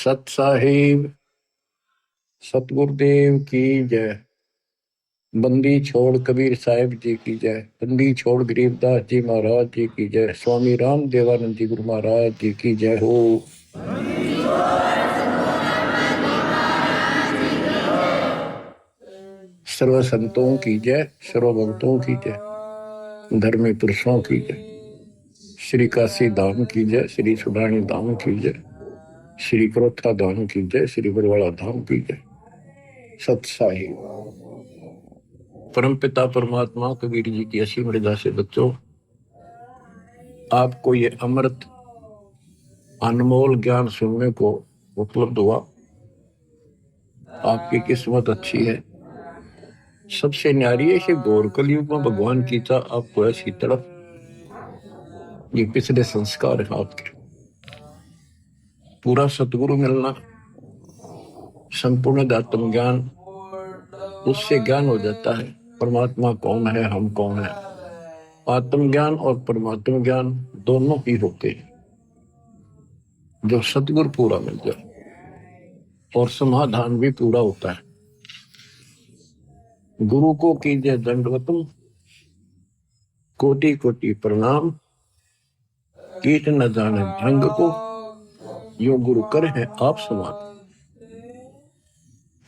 सत साहिब सतगुरुदेव की जय। बंदी छोड़ कबीर साहिब जी की जय। बंदी छोड़ गरीबदास जी महाराज जी की जय। स्वामी राम देवानंद जी गुरु महाराज जी की जय हो। सर्व संतों की जय, सर्व भक्तों की जय, धर्मी पुरुषों की जय। श्री काशी धाम की जय, श्री सुडानी धाम की जय, श्री क्रोथा धाम की जय, श्री बरवाड़ा धाम की जय। सत साहिब परम पिता परमात्मा कबीर जी की असीम मर्यादा से बच्चों, आपको ये अमृत अनमोल ज्ञान सुनने को उपलब्ध हुआ। आपकी किस्मत अच्छी है, सबसे न्यारी है। इसे गौर कलयुग में भगवान की था आपको ऐसी तड़प, ये पिछले संस्कार है आपके। पूरा सतगुरु मिलना, संपूर्ण आत्म ज्ञान, उससे ज्ञान हो जाता है परमात्मा कौन है, हम कौन है। आत्मज्ञान और परमात्मा ज्ञान दोनों ही होते हैं जो सतगुरु पूरा मिल जाए, और समाधान भी पूरा होता है। गुरु को कीजिए दंडवतम, कोटि कोटि प्रणाम। कीट न जाने भंग को, यो गुरु कर है आप समान।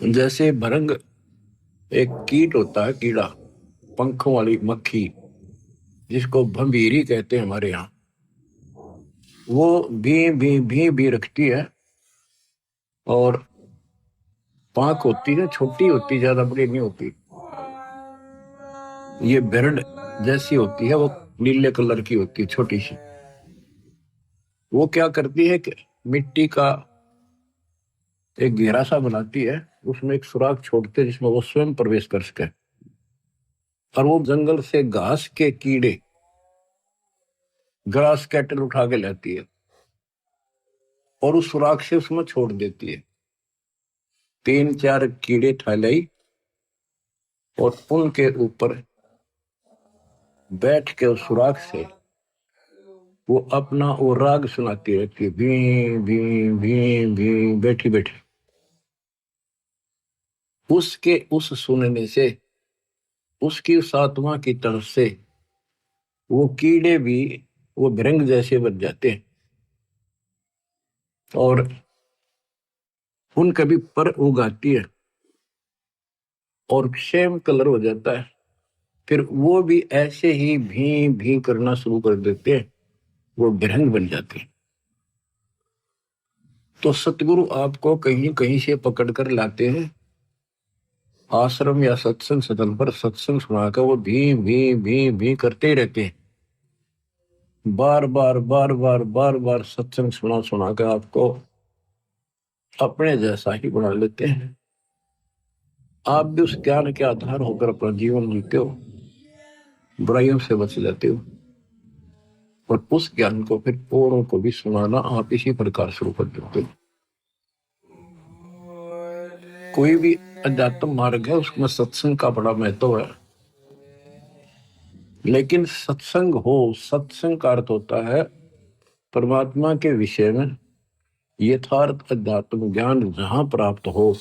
जैसे भरंग एक कीट होता है, कीड़ा, पंखों वाली मक्खी जिसको भंभीरी कहते हैं हमारे यहाँ। वो भी रखती है और पांख होती है, छोटी होती, ज्यादा बड़ी नहीं होती। ये बेरड जैसी होती है, वो नीले कलर की होती है, छोटी सी। वो क्या करती है कि मिट्टी का एक घेरा सा बनाती है, उसमें एक सुराख छोड़ते है जिसमें वो स्वयं प्रवेश कर सके। और वो जंगल से घास के कीड़े, ग्रास कैटल उठा के लाती है और उस सुराख से उसमें छोड़ देती है। 3-4 कीड़े ठालाई और उनके ऊपर बैठ के उस सुराख से वो अपना वो राग सुनाती रहती है, भी भी भी भी, बैठी बैठी। उसके उस सुनने से, उसकी उस आत्मा की तरफ से वो कीड़े भी वो भृंग जैसे बन जाते हैं और उनका भी पर उगाती है और सेम कलर हो जाता है। फिर वो भी ऐसे ही भी करना शुरू कर देते हैं, वो भृंग बन जाते हैं। तो सतगुरु आपको कहीं कहीं से पकड़ कर लाते हैं, आश्रम या सत्संग सदन पर सत्संग सुनाकर वो भी करते ही रहते हैं। बार बार सत्संग सुना कर आपको अपने जैसा ही बना लेते हैं। आप भी उस ज्ञान के आधार होकर अपना जीवन जीते हो, बुराइयों से बच जाते हो, और उस ज्ञान को फिर औरों को भी सुनाना आप इसी प्रकार शुरू कर देते हो। कोई भी अध्यात्म मार्ग है, उसमें सत्संग का बड़ा महत्व है। लेकिन सत्संग हो, सत्संग का अर्थ होता है परमात्मा के विषय में यथार्थ अध्यात्म ज्ञान जहां प्राप्त हो,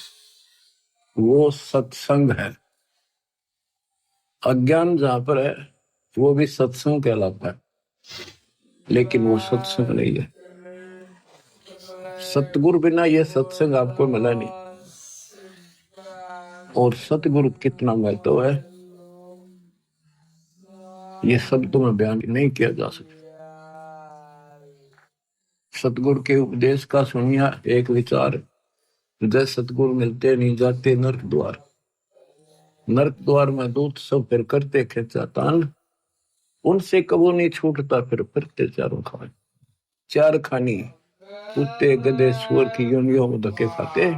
वो सत्संग है। अज्ञान जहां पर है वो भी सत्संग कहलाता है, लेकिन वो सत्संग नहीं है। सतगुरु बिना ये सत्संग आपको मिला नहीं। और सतगुरु कितना महत्व है, ये शब्दों में बयान नहीं किया जा सकता। सतगुरु के उपदेश का सुनिया एक विचार, जय सतगुरु मिलते नहीं जाते नरक द्वार। नरक द्वार में दूत सब फिर करते खेचा तान, उनसे कबो नहीं छूटता फिर फिरते चारों खान। चार खानी कुत्ते गधे सुअर की योनियों में धक्के खाते,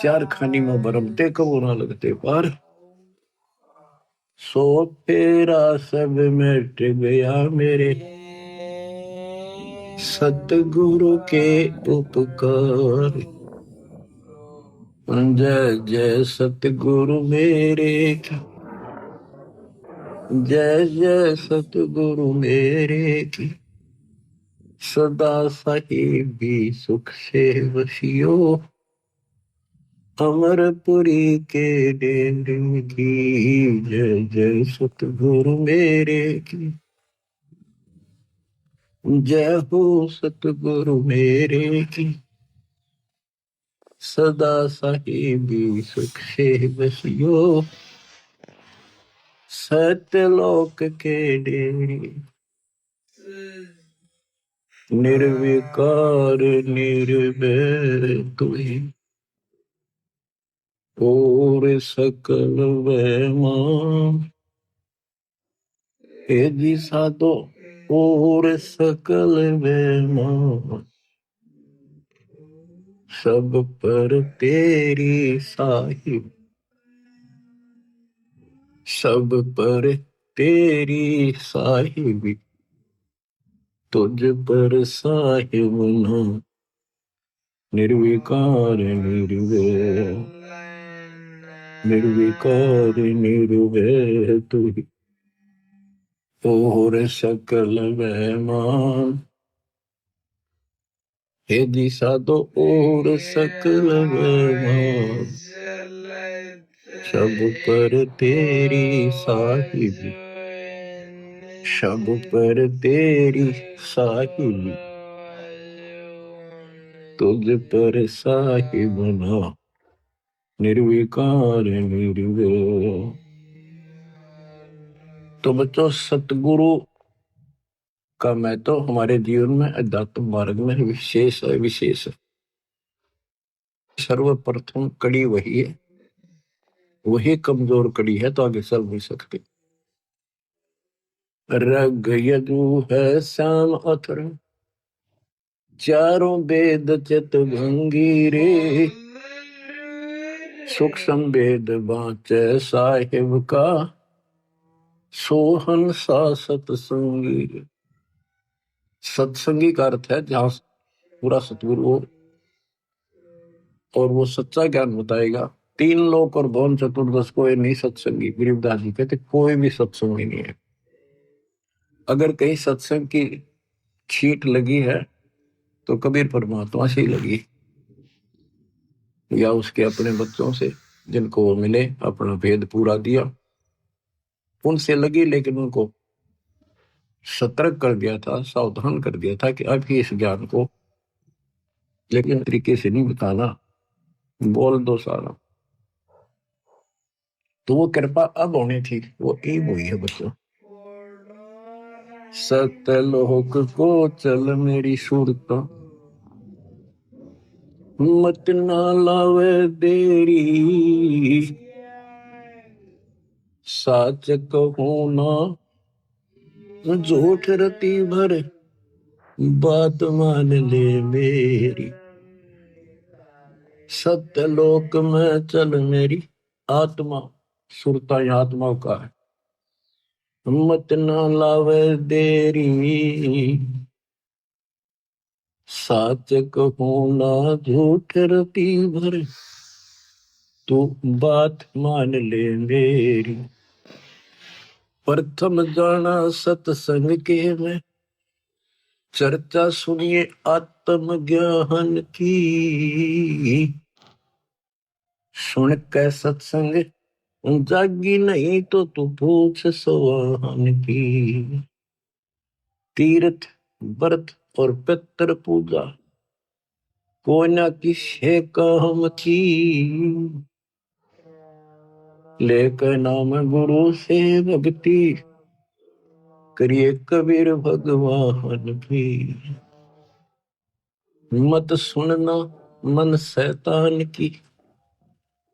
चार खानी में भरमते कबो ना लगते पार। सो फेरा सब मिट गया मेरे, सतगुरु के उपकार। जय जय सतगुरु मेरे की, जय जय सतगुरु मेरे की। सदा साहिबी सुख से वसियो, अमरपुरी के डेरे की जय जय सतगुरु मेरे की जय हो, सतगुरु मेरे की सदा साहिबी सुख से बसियो, सत्यलोक के डेरे निर्विकार निर्भय तुहि, और सकल वैमान हे जी साधो, और सकल वैमान सब पर तेरी साहिब, सब पर तेरी साहिबी, तुझ पर साहिब न निर्विकार निर्भय, निर्विकार निर्भय तुहि, और सकल वैमान हे दिशा दो, और सकल वैमान सब पर तेरी साहिबी, सब पर तेरी साहिबी, तुझ पर साहिब न निर्विकार निर्भय। तो बच्चों, सतगुरु का महत्व हमारे जीवन में अध्यात्म मार्ग में विशेष है, विशेष है। सर्वप्रथम कड़ी वही है, वही कमजोर कड़ी है तो आगे चल नहीं सकती। रग यजु है श्याम अथर, चारों वेद चित भंगी रे, सूक्ष्म वेद बाँचे साहिब का, सोहन सा सतसंगी। सत्संगी का अर्थ है जहां पूरा सतगुरु हो और वो सच्चा ज्ञान बताएगा। तीन लोक और भवन चतुर्दश कोई नहीं सत्संगी। गरीबदास जी कहते कोई भी सत्संगी नहीं है। अगर कहीं सत्संग की छीट लगी है तो कबीर परमात्मा से ही लगी, या उसके अपने बच्चों से जिनको वो मिले, अपना भेद पूरा दिया, उनसे लगी। लेकिन उनको सतर्क कर दिया था, सावधान कर दिया था कि अभी इस ज्ञान को लेकिन तरीके से नहीं बताना, बोल दो सारा। तो वो कृपा अब होनी थी, वो एक हुई है बच्चों। सतलोक को चल मेरी सूरत, मत ना लावे देरी, साच कहूं ना झूठ रति भर, बात मान ले मेरी। सत्यलोक में चल मेरी आत्मा, सुरता आत्मा का है, मत ना लावे देरी, साच कहूं ना झूठ रति भर, तू बात मान ले मेरी। प्रथम जाना सत्संग के में, चर्चा सुनिए आत्म ज्ञान की, सुन के सत्संग जागी नहीं तो तू पूछ सवाहन की। तीर्थ व्रत और पितर पूजा कोई ना किसे काम की, लेकर नाम गुरु से भक्ति, करिए कबीर भगवान भी। मत सुनना मन शैतान की,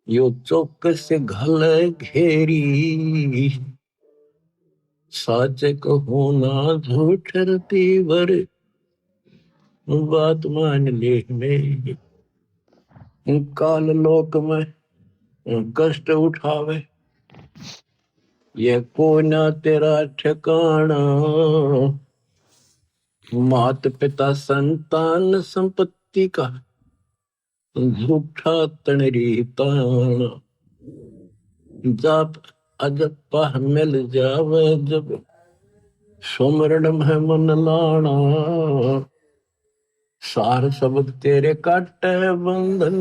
यो चौकस से घल घेरी, साच कहो ना झूठ रति भर, बात मान ले मेरी। काल लोक में कष्ट उठावे, ये को ना तेरा ठिकाना, मात पिता संतान संपत्ति का झूठा तणरी ताना। जाप अजपा मिल जावे जब, सुमरण में मन लाना, सार शब्द तेरे काटे बंधन,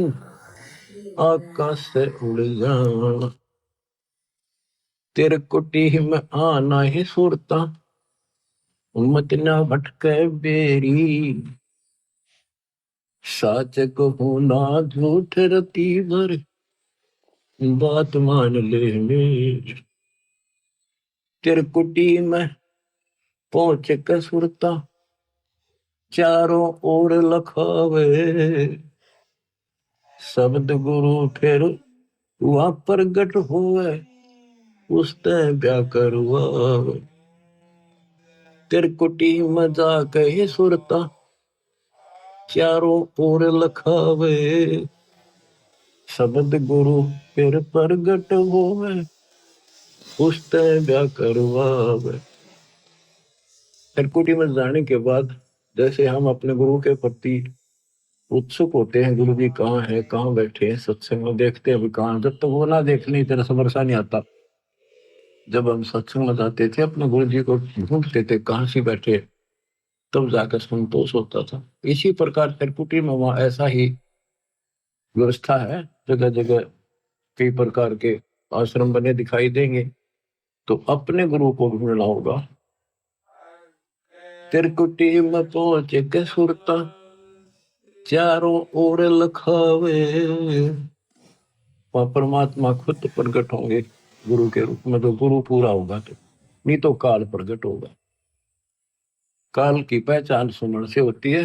आकाश से उड़ जाना। तेरे कुटी में आना ही सुरता, मत ना भटके बेरी। साच कहूँ ना झूठ रती भर, बात मान ले मेरी। तेरे कुटी में पहुंच के सुरता, चारों ओर लखावे। शब्द गुरु फिर वहां प्रगट हुए, उसने ब्याह करवावे। तेरे कुटी में जाके ही सुरता, चारों ओर लखावे। शब्द गुरु फिर प्रगट हुए, उसने ब्याह करवावे। त्रिकुटी में जाने के बाद जैसे हम अपने गुरु के प्रति उत्सुक होते हैं, गुरु जी कहाँ है, कहाँ बैठे हैं, सत्संग में देखते हैं अभी कहाँ। जब तक वो ना देखने तेरा समरसा नहीं आता। जब हम सत्संग में जाते थे अपने गुरु जी को ढूंढते थे कहाँ से बैठे, तब जाकर संतोष होता था। इसी प्रकार त्रिकुटी में वहां ऐसा ही व्यवस्था है, जगह जगह कई प्रकार के आश्रम बने दिखाई देंगे। तो अपने गुरु को ढूंढना होगा। त्रिकुटी में पहुंच के सुरता, चारों ओर लखावे। वहां परमात्मा खुद प्रकट होंगे गुरु के रूप में। तो गुरु पूरा होगा तो, नहीं तो काल प्रकट होगा। काल की पहचान सुमन से होती है।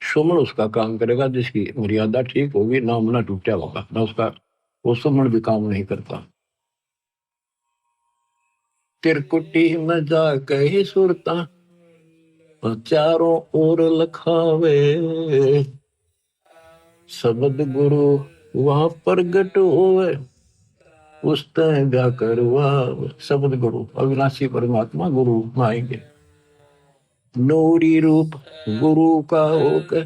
सुमन उसका काम करेगा जिसकी मर्यादा ठीक होगी, नाम ना टूटा होगा ना उसका, वो सुमन भी काम नहीं करता। त्रिकुटी में जाके ही सुरता, चारों ओर लखावे। शब्द गुरु वहां प्रगट होवे, उसते ब्याह करवा। शब्द गुरु अविनाशी परमात्मा गुरु आएंगे। नूरी रूप गुरु का होकर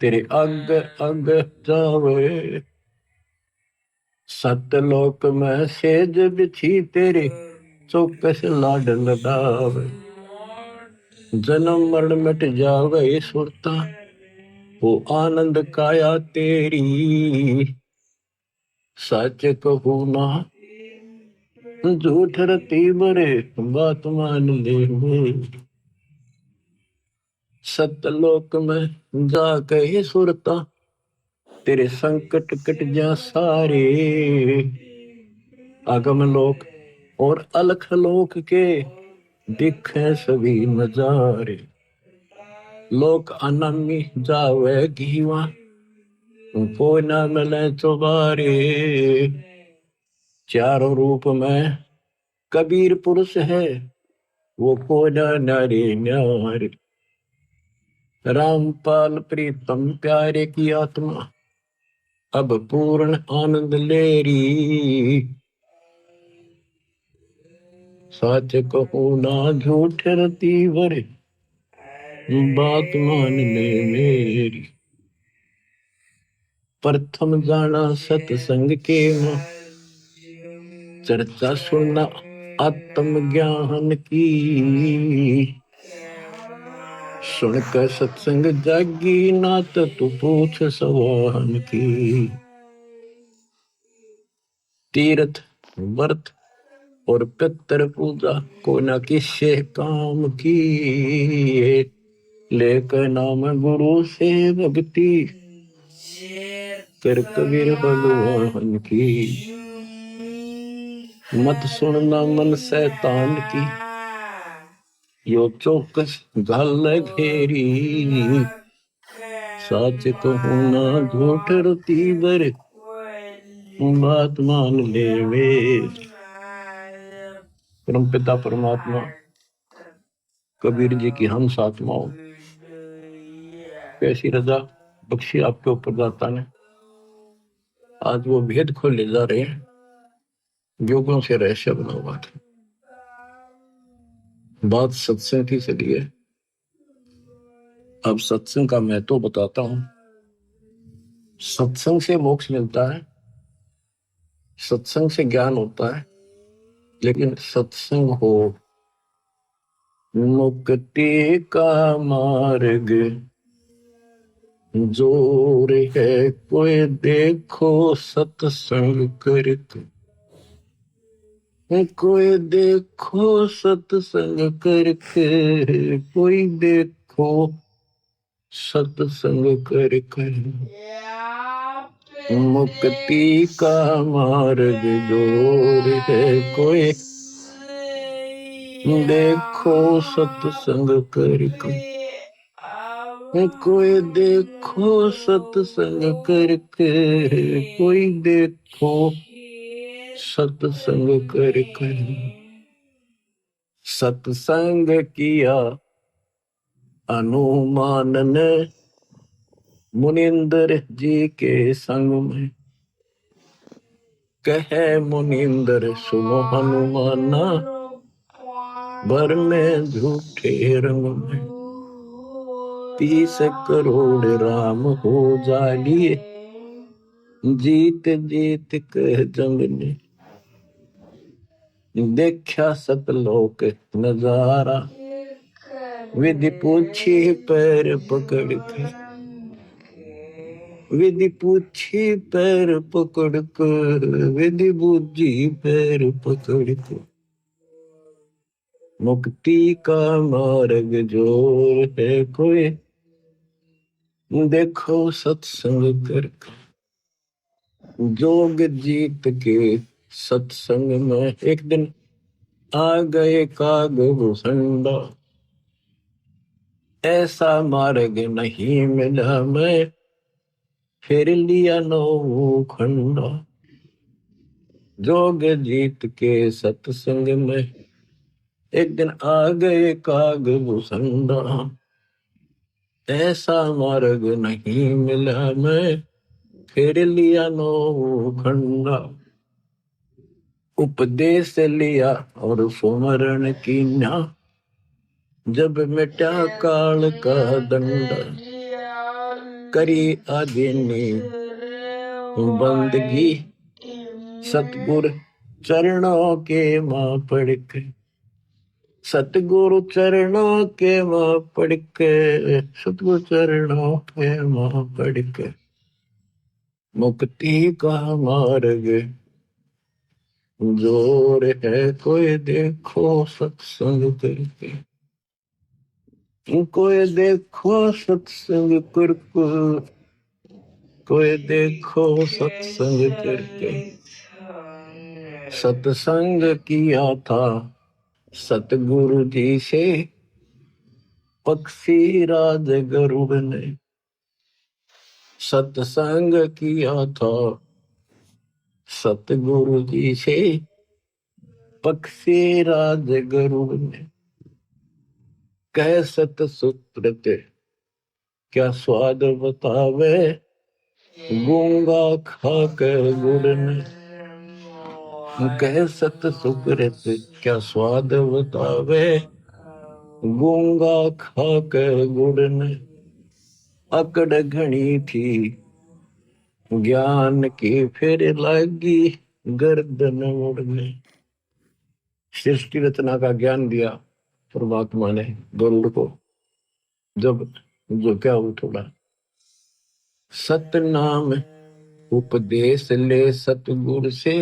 तेरे अग अग जावे। सतलोक में सेज बिछी तेरे, चौकस लाड लदावे। जन्म मरण मिट जावे सुरता, वो आनंद काया तेरी। सच कहूँ ना झूठ रती बरे, बात मान ले मेरी। सतलोक में जाके ही सुरता, तेरे संकट कट जा सारे। आगम लोक और अलख लोक के दिखे सभी नजारे। लोक अनमी जावे घीवा, को न मिले चुबारे। चारों रूप में कबीर पुरुष है, वो को न नारे न्यारे। रामपाल प्रीतम प्यारे की आत्मा, अब पूर्ण आनंद ले री। सच कहूँ ना झूठ रती वर, बात मान ले मेरी। प्रथम जाना सत्संग के मां, चर्चा सुनना आत्म ज्ञान की। सुनकर सत्संग जागी नात, तू पूछ सवान की। तीर्थ व्रत और पितर पूजा को न किसे काम की। लेकर नाम गुरु से भक्ति, कर कबीर भगवान की। मत सुनना मन शैतान की, यो चौकस गल घेरी। सच कहूँ ना झूठ रती बर, बात मान ले वे। परम पिता परमात्मा कबीर जी की हम आत्माओं, कैसी रजा बख्शी आपके ऊपर दाता ने। आज वो भेद खोल ले जा रहे हैं, योगों से रहस्य बना हुआ था। बात सत्संग की चली है। अब सत्संग का मैं तो बताता हूं। सत्संग से मोक्ष मिलता है, सत्संग से ज्ञान होता है, लेकिन सत्संग हो मुक्ति का मार्ग, जोर है कोई देखो सत्संग करके, कोई देखो सत्संग करके, कोई देखो सत्संग करके, मुक्ति का मार्ग जोर है कोई देखो सत्संग करके, कोई देखो सत्संग करके, कोई देखो सत्संग करके। सत्संग किया हनुमान ने मुनिंदर जी के संग में, कहे मुनिंदर सुनो हनुमाना, भर में झूठे रंग में 30 करोड़ राम हो जालिए, जीत जीत के जंग ने देखा सतलोक नजारा, विधि पूछी पैर पकड़ के, विधि पूछी पैर पकड़ कर, विधि बूझी पैर पकड़ कर, मुक्ति का मार्ग जोर है कोई देखो सत्संग करके। जोग जीत के सत्संग में एक दिन आ गए काग भूषंडा, ऐसा मार्ग नहीं मिला मैं, फिर लिया नौ खंडा। जोग जीत के सत्संग में एक दिन आ गए काग भूषंडा, ऐसा मार्ग नहीं मिला मैं, फिर लिया नौ खंडा। उपदेश लिया और सुमरण कीन्या, जब मिटा काल का दंड, करी आदिनी बंदगी, सतगुरु चरणों के मां पड़ के, सतगुरु चरणों के मां पड़ के, सतगुरु चरणों के मां पड़ के, मुक्ति का मार्ग जोर है कोई देखो सत्संग करके, कोई देखो सत्संग करके, कोई देखो सत्संग करके। सत्संग किया था सतगुरु जी से पक्षी राज गरुड़ ने, सत्संग किया था सतगुरु जी से पक्षी राज गरुड़ ने, कह सत सुकृत क्या स्वाद बतावे, गूंगा खाकर गुड़ ने, कह सत सुकृत क्या स्वाद बतावे, गूंगा खाकर गुड़ ने। अकड़ घनी थी ज्ञान की फिर लागी गर्दन उड़ने। सृष्टि रचना का ज्ञान दिया परमात्मा ने गरुड़ को, जब जो क्या उठा सतनाम उपदेश ले सतगुरु से,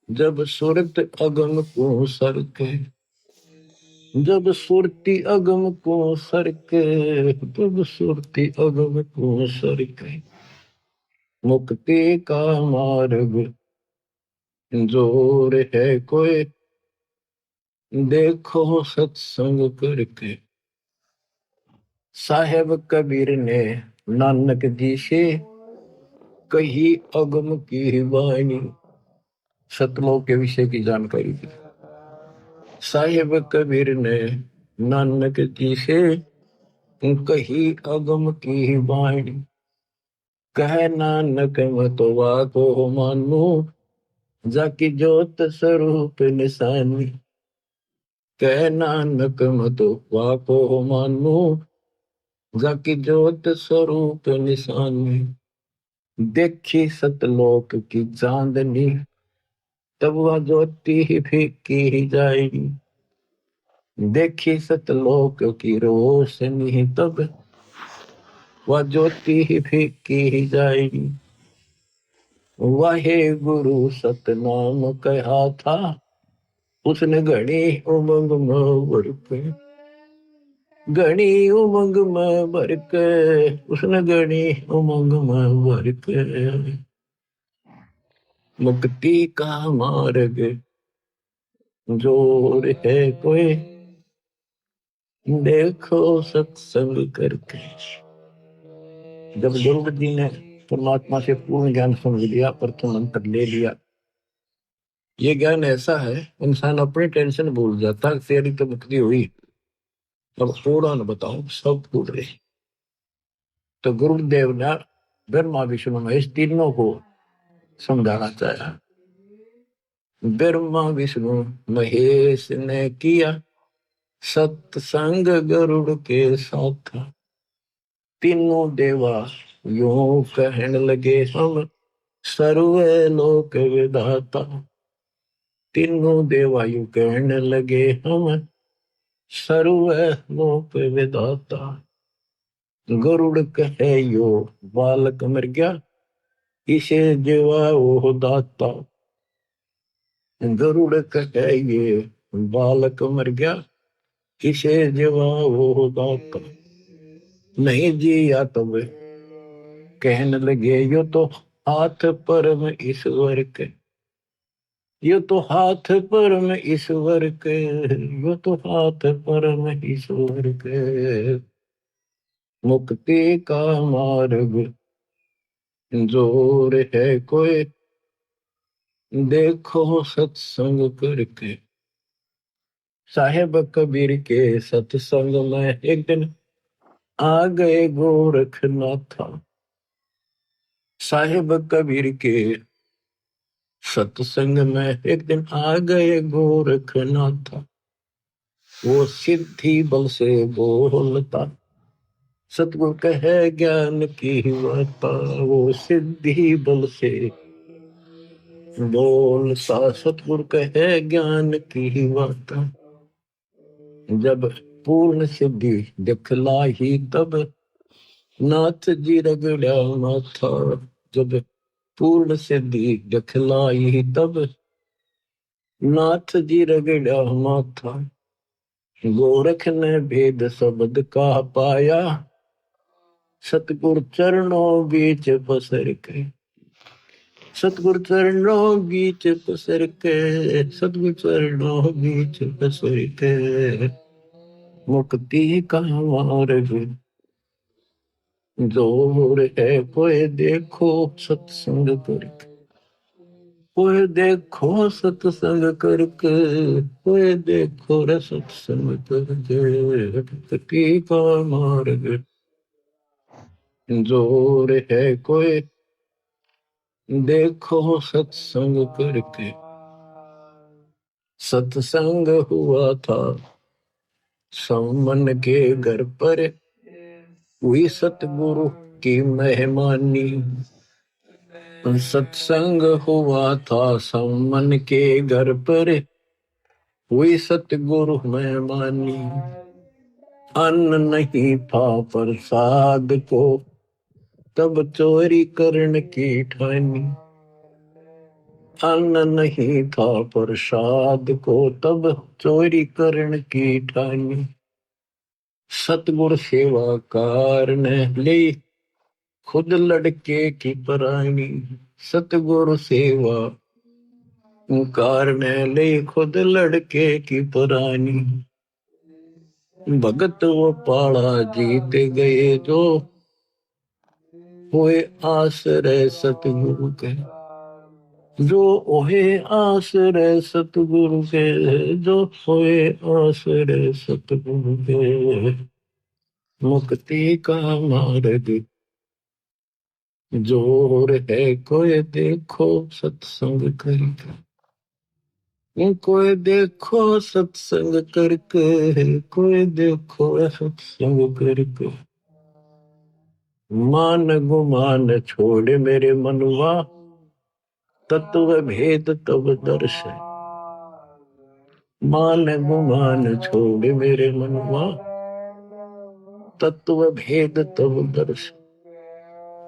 जब सुरत अगम को सरके, जब सुरती अगम को सरके, जब सुरती अगम को सरके, मुक्ति का मार्ग जोर है कोई देखो सत्संग करके। साहेब कबीर ने नानक जी से कही अगम की वाणी, सतलोक के विषय की जानकारी दी। साहेब कबीर ने नानक जी से कही अगम की वाणी, कह नानक मतवा को मानो, जाकी जोत स्वरूप निशानी, कह नानक मतवा को मानो, जाकी जोत स्वरूप निशानी। देखी सतलोक की चांदनी, तब वह ज्योति ही फीकी जाएगी। देखी सतलोक की रोशनी, तब वह ज्योति ही फीकी जाएगी। वाहे गुरु सतनाम कहा था, उसने घड़ी उमंग में भर के, घड़ी उमंग में भर के, उसने घड़ी उमंग में भर के। मुक्ति का मार्ग जोर है कोई, देखो सत्संग करके। जब ध्रुव जी ने परमात्मा से पूर्ण ज्ञान समझ लिया, प्रथम मंत्र ले लिया, ये ज्ञान ऐसा है इंसान अपनी टेंशन भूल जाता। तेरी तो मुक्ति हुई, अब थोड़ा न बताऊं, सब भूल रहे। तो गुरुदेव ने ब्रह्मा विष्णु महेश तीनों को समझाना चाहा। ब्रह्मा विष्णु महेश ने किया सत्संग गरुड़ के साथ। तीनों देवा यूं कहने लगे, हम सर्वे लोक विधाता। तीनों देवा यूं कहने लगे, हम सर्वे लोक विधाता। गरुड़ कहे यो बालक मर गया, इसे जीवा वो दाता। गरुड़ कहे ये बालक मर गया, इसे जीवा वो दाता। नहीं जिया तब कहने लगे, यो तो हाथ परम ईश्वर के, यो तो हाथ परम ईश्वर के, यो तो हाथ परम ईश्वर के। मुक्ति का मार्ग जोर है कोई, देखो सत्संग करके। साहेब कबीर के सत्संग में एक दिन आ गए गोरखनाथ। साहेब कबीर के सत्संग में एक दिन आ गए गोरखनाथ। वो सिद्धि बल से बोलता, सतगुरु कहे ज्ञान की वार्ता। वो सिद्धि बल से बोलता, सतगुरु कहे ज्ञान की वार्ता। जब पूर्ण सिद्धि दिखलाई तब नाथ जी रगड़ा माथा। जब पूर्ण सिद्धि दिखलाई तब नाथ जी रगड़ा माथा। गोरख ने भेद शब्द का पाया, सतगुरु चरणों बीच पसर के। सतगुरु चरणों बीच पसर के, सतगुरु चरणों बीच पसर के। मुक्ति का मार्ग जोर है कोई, देखो सत्संग करके। कोई देखो सत्संग करके, कोई देखो रे सत्संग करके। मुक्ति का मार्ग जोर है कोई, देखो सत्संग करके। सत्संग हुआ था समन के घर पर, हुई सतगुरु की मेहमानी। सत्संग हुआ था समन के घर पर, हुई सतगुरु मेहमानी। अन्न नहीं था प्रसाद को, तब चोरी करने की ठानी। अन्न नहीं था प्रसाद को, तब चोरी करने की ठानी। सतगुरु सेवा कारने ले खुद लड़के की परानी। सतगुरु सेवा कारने ले खुद लड़के की परानी। भगत वो पाड़ा जीत गए जो, हुए आश्रय सतगुरु के। जो ओहे आश्रय सतगुरु के, जो होए आश्रय सतगुरु के। मुक्ति का मार्ग जोर है कोई, देखो सत्संग करके। कोई देखो सत्संग करके, कोई देखो सत्संग करके। मान गुमान छोड़ मेरे मनवा, तत्व भेद तब दर्श। मान गुमान छोड़ मेरे मनवा, तत्व भेद तब दर्श,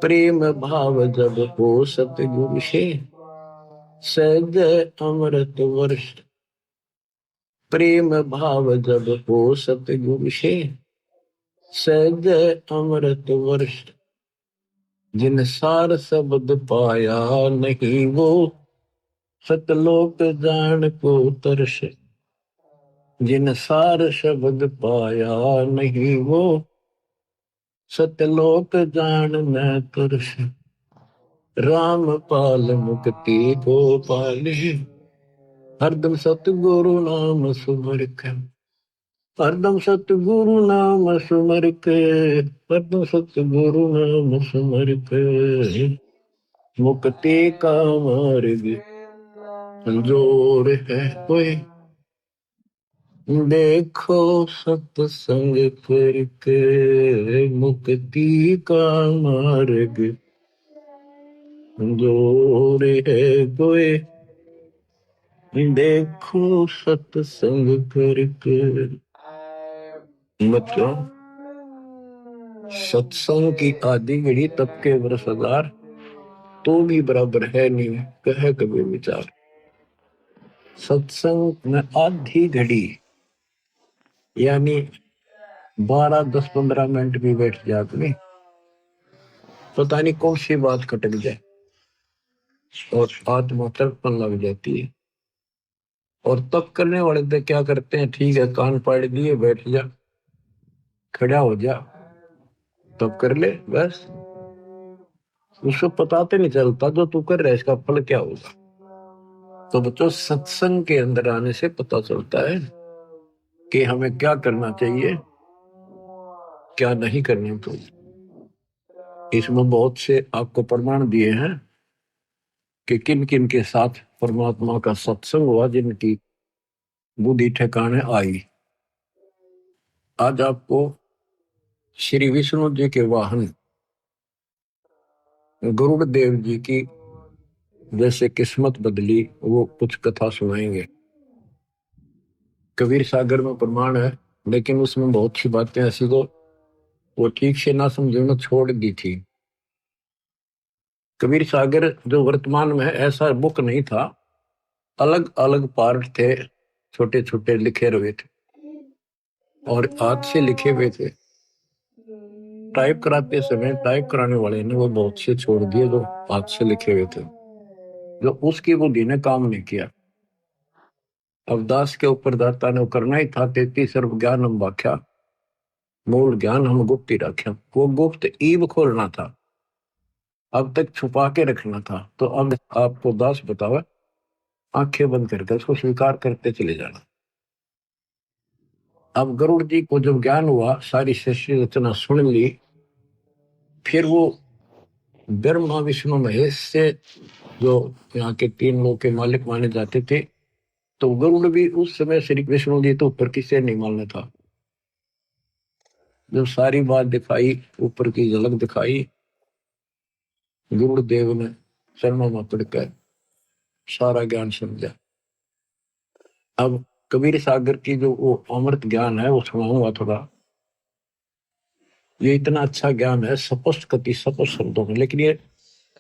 प्रेम भाव जब हो सतगुरु से, सहज अमृत वर्ष। प्रेम भाव जब हो सतगुरु से, सहज अमृत वर्ष। जिन सार शब्द पाया नहीं वो, सतलोक जान को तरस। जिन सार शब्द पाया नहीं वो, सतलोक जान न तरस। राम पाल मुक्ति को पाले, हरदम सतगुरु नाम सुमर के। हरदम सतगुरु नाम सुमर के, हरदम सतगुरु नाम सुमर के। मुक्ति का मार्ग जोर है कोई, देखो सत्संग करके। मुक्ति का मार्ग जोर है कोई, देखो सत्संग करके। बच्चों, सत्संग की आदि घड़ी तब के वर्ष 1000 तो भी बराबर है नहीं, कहे कभी विचार। सत्संग में आधी घड़ी यानी 12, 10, 15 मिनट भी बैठ जाए अपनी, पता नहीं कौन सी बात खटक जाए और आत्मा तड़पन लग जाती है। और तब करने वाले तो क्या करते हैं, ठीक है कान पाड़ दिए, बैठ जा, खड़ा हो जा, तब कर ले बस। उसको पता तो नहीं चलता जो तू कर रहा है इसका फल क्या होगा। तो बच्चों, सत्संग के अंदर आने से पता चलता है कि हमें क्या करना चाहिए, क्या नहीं करना चाहिए। इसमें बहुत से आपको प्रमाण दिए हैं कि किन किन के साथ परमात्मा का सत्संग हुआ, जिनकी बुद्धि ठिकाने आई। आज आपको श्री विष्णु जी के वाहन गरुड़ देव जी की जैसे किस्मत बदली, वो कुछ कथा सुनाएंगे। कबीर सागर में प्रमाण है, लेकिन उसमें बहुत सी बातें ऐसी को वो ठीक से ना समझना छोड़ दी थी। कबीर सागर जो वर्तमान में है, ऐसा बुक नहीं था, अलग अलग पार्ट थे, छोटे छोटे लिखे हुए थे और हाथ से लिखे हुए थे। टाइप कराते समय टाइप कराने वाले ने वो बहुत से छोड़ दिए जो हाथ से लिखे हुए थे, जो उसकी बुद्धि ने काम नहीं किया। अवदास के ऊपर दाता ने करना ही था 33 सर्व ज्ञान हम व्याख्या, मूल ज्ञान हम गुप्त ही रख्या। वो गुप्त ईब खोलना था, अब तक छुपा के रखना था। तो अब आपको दास बतावा, आंखें बंद करके उसको स्वीकार करते चले जाना। अब गरुड़ जी को जब ज्ञान हुआ, सारी सृष्टि रचना सुन ली, फिर वो ब्रह्मा विष्णु महेश से, जो यहाँ के 3 लोग के मालिक माने जाते थे, तो गरुड़ भी उस समय श्री विष्णु जी तो ऊपर किसे नहीं मानना था। जब सारी बात दिखाई, ऊपर की झलक दिखाई, गरुड़ देव ने चरणों में पड़कर सारा ज्ञान समझा। अब कबीर सागर की जो वो अमृत ज्ञान है वो सुनाऊंगा थोड़ा। ये इतना अच्छा ज्ञान है, स्पष्ट कति स्पष्ट शब्दों में, लेकिन ये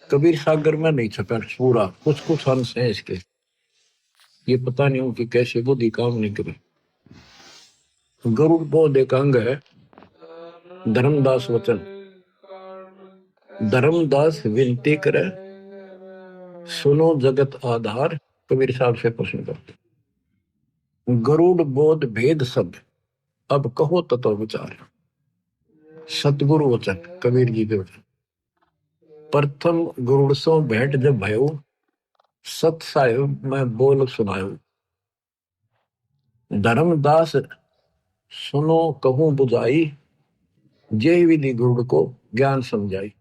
कबीर सागर में नहीं छपा पूरा, कुछ कुछ अंश है इसके। ये पता नहीं हो कि कैसे बुद्धि काम नहीं करे। गरुड़ बोध एक अंग है, धर्मदास वचन। धर्मदास विनती करे, सुनो जगत आधार। कबीर साहब से प्रश्न करते, गरुड़ बोध भेद सब, अब कहो तत्व विचार। सतगुरु वचन, कबीर जी के वचन। प्रथम गरुड़ सो भेंट जब भयो, सत साहिब मैं बोल सुनायो। धर्मदास सुनो कहूं बुझाई, जय विधि गरुड़ को ज्ञान समझाई।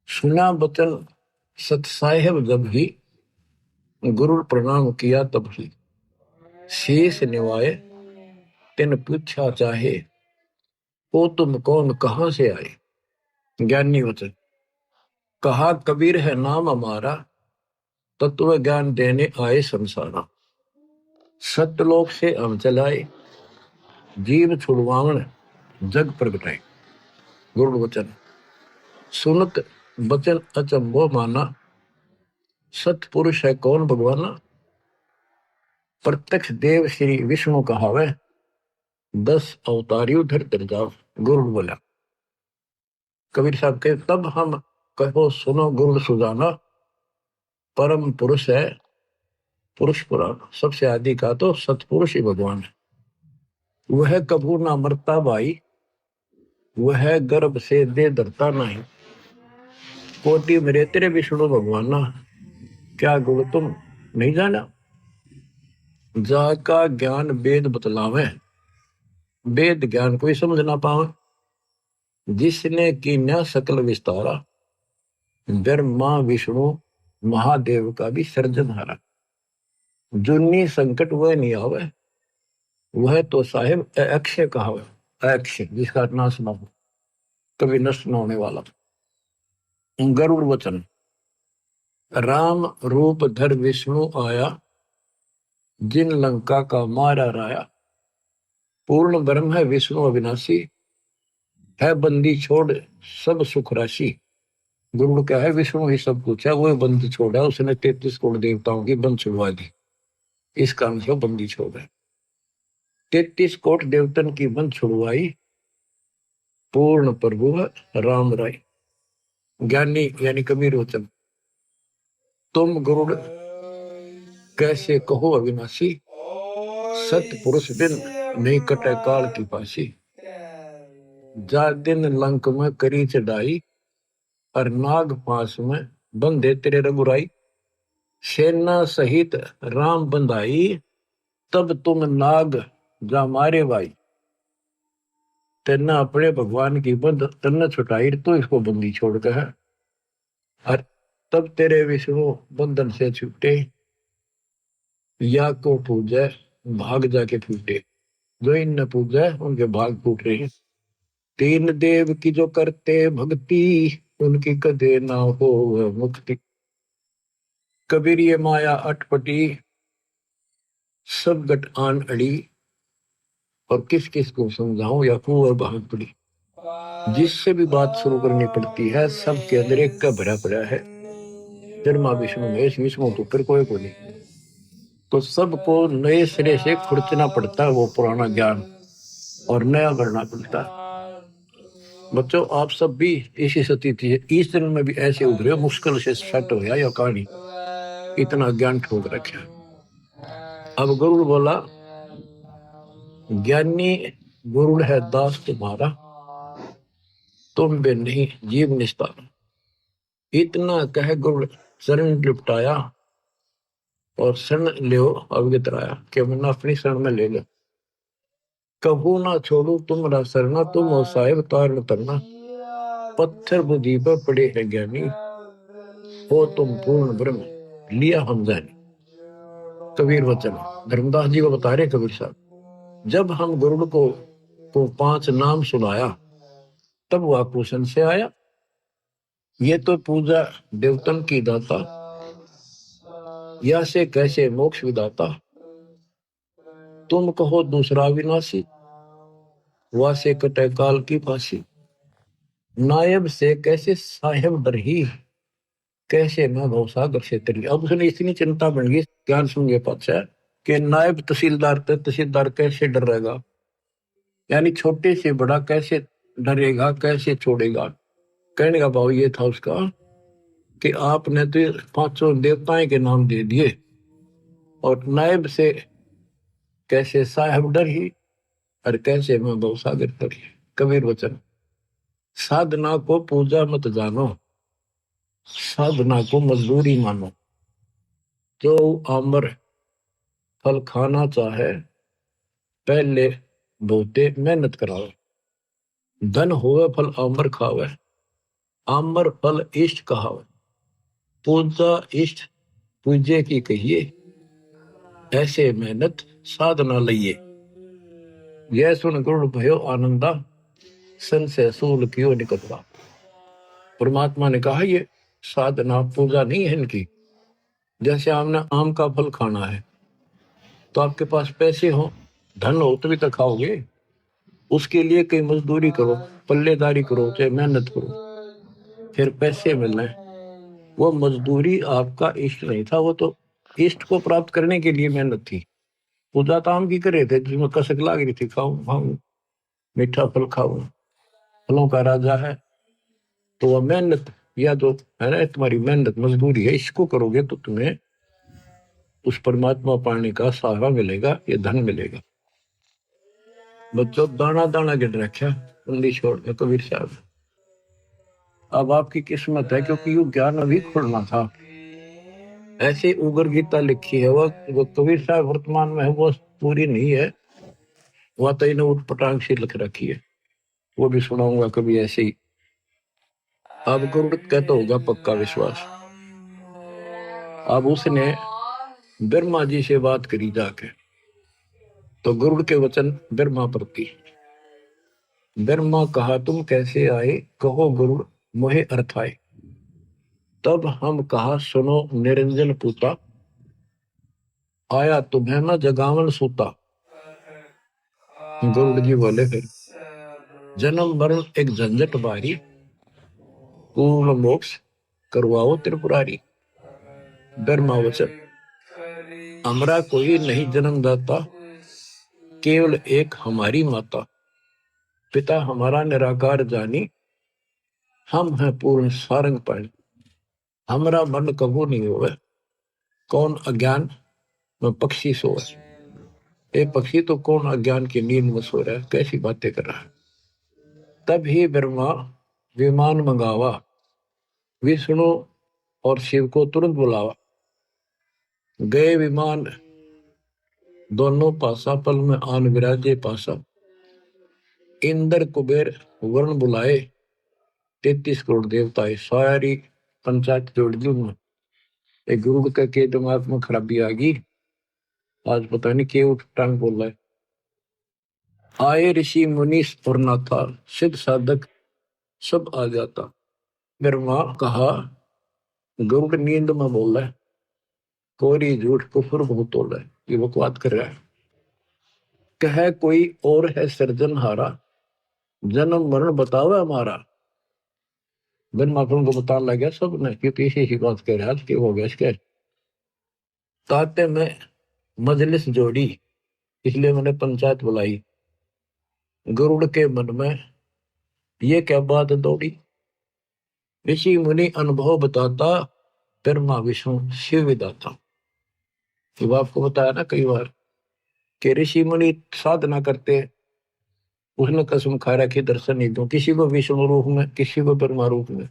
सुना बचन सत साहिब जब ही, गुरु प्रणाम किया तब ही। शेष निवाए तिन पूछा चाहे, ओ तुम कौन कहां से आए। ज्ञानी वचन, कहा कबीर है नाम हमारा, तत्व ज्ञान देने आए संसारा। सत्यलोक से हम चलाए, जीव छुड़वावन जग प्रगटाए। गुरु वचन सुनत बचन अचंभो माना, सतपुरुष है कौन भगवाना। प्रत्यक्ष देव श्री विष्णु कहावे, 10 अवतारियों धर जाओ। गुरु बोला। कबीर साहब के तब हम कहो सुनो गुरु सुजाना, परम पुरुष है पुरुष पुराण। सबसे आदि का तो सतपुरुष ही भगवान है। वह कबू ना मरता भाई, वह गर्भ से दे धरता नहीं। कोटि मेरे तेरे विष्णु भगवाना, क्या गुण तुम नहीं जाना। जाका ज्ञान वेद बतलावे, वेद ज्ञान कोई समझ ना पावे। जिसने की न सकल विस्तारा, ब्रह्मा विष्णु महादेव का भी सर्जनहारा। जुन्नी संकट वह नहीं आवे, वह तो साहिब अक्षय कहावे। अक्षय जिसका नाश ना हो, कभी नष्ट न होने वाला। गरुड़ वचन राम रूप धर विष्णु आया, जिन लंका का मारा राया। पूर्ण ब्रह्म है विष्णु अविनाशी, है बंदी छोड़ सब सुख राशि। गुरु क्या है, विष्णु ही सब कुछ है, वो बंदी छोड़ा। उसने 33 करोड़ देवताओं की बंद छुड़वा दी, इस कारण से बंदी छोड़ है। 33 कोट देवतन की बंद छुड़वाई, पूर्ण प्रभु राम राय। ज्ञानी यानी कबीर वचन तुम गुरुड़ कैसे कहो अविनाशी, सतपुरुष बिन नहीं कटे काल की पासी। जा दिन लंक में करी चढ़ाई, और नाग पास में बंधे तेरे रघुराई। सेना सहित राम बंधाई, तब तुम नाग जा मारे भाई। तेना अपने भगवान की बंद तन्ना छुटाई, तो इसको बंदी छोड़ के है। और तब तेरे विष्णु बंधन से छूटे, या को पूजे भाग जाके फूटे। जो इन पूजे उनके भाग फूट रहे हैं। तीन देव की जो करते भक्ति, उनकी कदे ना हो मुक्ति। कबीर ये माया अटपटी, सब गट आन अड़ी। और किस किस को समझाऊं या कुंवर भाग पड़ी। जिससे भी बात शुरू करनी पड़ती है, सबके अंदर एक का भरा पड़ा है। जन्मा विष्णु महेश, विष्णु तो फिर कोई को नहीं। तो सबको नए सिरे से खुरचना पड़ता है वो पुराना ज्ञान, और नया करना पड़ता है। बच्चों आप सब भी इसी स्थिति है, इस दिन में भी ऐसे उभरे, मुश्किल से सेट हो या कहानी, इतना ज्ञान ठोक रखा। अब गरुड़ बोला, ज्ञानी गुरुड़ है दास तुम्हारा, तुम बे नहीं जीव निस्तार। इतना कह गुरुड़ शरण लिपटाया, और शरण लो अवगत राया, कि मैंने अपनी शरण में ले लो। कबू ना छोड़ू तुमरा सरना, तुम हो साहिब तारण तरना। पत्थर बुद्धि पर पड़े है ज्ञानी, हो तुम पूर्ण ब्रह्म लिया हम जानी। कबीर वचन धर्मदास जी को बता रहे कबीर साहब, जब हम गुरुड़ को 5 नाम सुनाया, तब वह कुशन से आया। ये तो पूजा देवतन की दाता, या से कैसे मोक्ष विदाता। तुम कहो दूसरा विनाशी, वासे कटे काल की फांसी। नायब से कैसे साहेब डरही, कैसे मैं भवसागर से तरी। अब उसने इतनी चिंता बन गई ज्ञान सुन के पाचा, कि नायब तहसीलदार तहसीलदार कैसे डर रहेगा, यानी छोटे से बड़ा कैसे डरेगा, कैसे छोड़ेगा। कहने का भाव ये था उसका, कि आपने तो 5 देवताएं के नाम दे दिए, और नायब से कैसे साहेब डर ही, और कैसे मैं भवसागर तरी। कबीर वचन साधना को पूजा मत जानो, साधना को मजदूरी मानो। जो आमर फल खाना चाहे, पहले बहुते मेहनत कराओ। धन होवे फल आमर खावे, आमर फल इष्ट कहावे। पूजा इष्ट पूजे की कहिए, ऐसे मेहनत साधना लइए। यह सुन गुरुड़ भयो आनंदा, सन से सूल कियो निकटवा। परमात्मा ने कहा ये साधना पूजा नहीं है इनकी। जैसे आपने आम का फल खाना है, तो आपके पास पैसे हो, धन हो, तभी तो खाओगे। उसके लिए कहीं मजदूरी करो, पल्लेदारी करो, चाहे मेहनत करो, फिर पैसे मिलने। वो मजदूरी आपका इष्ट नहीं था, वो तो इष्ट को प्राप्त करने के लिए मेहनत थी। पूजा तो हम की कर रहे थे जिसमें कसक लाग रही थी, खाऊं खाऊं मीठा फल खाऊं, फलों का राजा है। तो वह मेहनत या जो है ना, तुम्हारी मेहनत मजदूरी है, इसको करोगे तो तुम्हें उस परमात्मा पाने का सहारा मिलेगा, ये धन मिलेगा। बच्चों दाना दाना गिन रखा उंगली छोड़ के कबीर साहब। अब आपकी किस्मत है, क्योंकि यू ज्ञान अभी खुलना था। ऐसे उगर गीता लिखी है, वो कबीर साहब वर्तमान में है, वो पूरी नहीं है, वह तो इन्हें उठपटांग से लिख रखी है, वो भी सुनाऊंगा कभी ऐसे ही। अब गरुड़ कहता होगा पक्का विश्वास। अब उसने ब्रह्मा जी से बात करी जाके, तो गरुड़ के वचन ब्रह्मा प्रति। ब्रह्मा कहा तुम कैसे आए, कहो गरुड़ मोहे अर्थ आए। तब हम कहा सुनो निरंजन पूता, आया तुम्हें न जगावन सूता। गरुड़ जी बोले फिर जन्म मरण एक झंझट बारी, पूर्ण मोक्ष करवाओ त्रिपुरारी। ब्रह्मा वचन हमरा कोई नहीं जन्मदाता, केवल एक हमारी माता। पिता हमारा निराकार जानी, हम हैं पूर्ण सारंग पानी। हमरा मन कबू नहीं होवे, कौन अज्ञान में पक्षी सोए। ये पक्षी तो कौन अज्ञान की नींद में सो रहा है, कैसी बातें कर रहा है। तब ही ब्रह्मा विमान मंगावा, विष्णु और शिव को तुरंत बुलावा। गए विमान दोनों पासा, पल में आन विराजे पासा। इंद्र कुबेर वरुण बुलाए, 33 करोड़ देवताएं, सारी पंचायत जोड़ दी उनमें। एक गुरु के दिमाग में खराबी आ गई, आज पता नहीं क्यों उठ टांग बोल रहा है। आए ऋषि मुनि और नाथा, सिद्ध साधक सब आ जाता। ब्रह्मा कहा गरुड़ नींद में बोल रहा है, कोरी झूठ कुफर बहुत बोल रहा है, ये बकवाद कर रहा है। कह कोई और है सृजनहारा, जन्म मरण बतावे हमारा। ब्रह्मा को बताने लग गया सब ने, क्योंकि इसी बात कह रहा कि हो गया इसके। ताते में मजलिस जोड़ी, इसलिए मैंने पंचायत बुलाई। गरुड़ के मन में ये क्या बात दौड़ी, ऋषि मुनि अनुभव बताता, ब्रह्मा विष्णु शिव विदाता। तो आपको बताया ना कई बार कि ऋषि मुनि साधना करते, उसने कसम खा रखी दर्शन नहीं दूं, किसी को विष्णु रूप में, किसी को ब्रह्मा रूप में,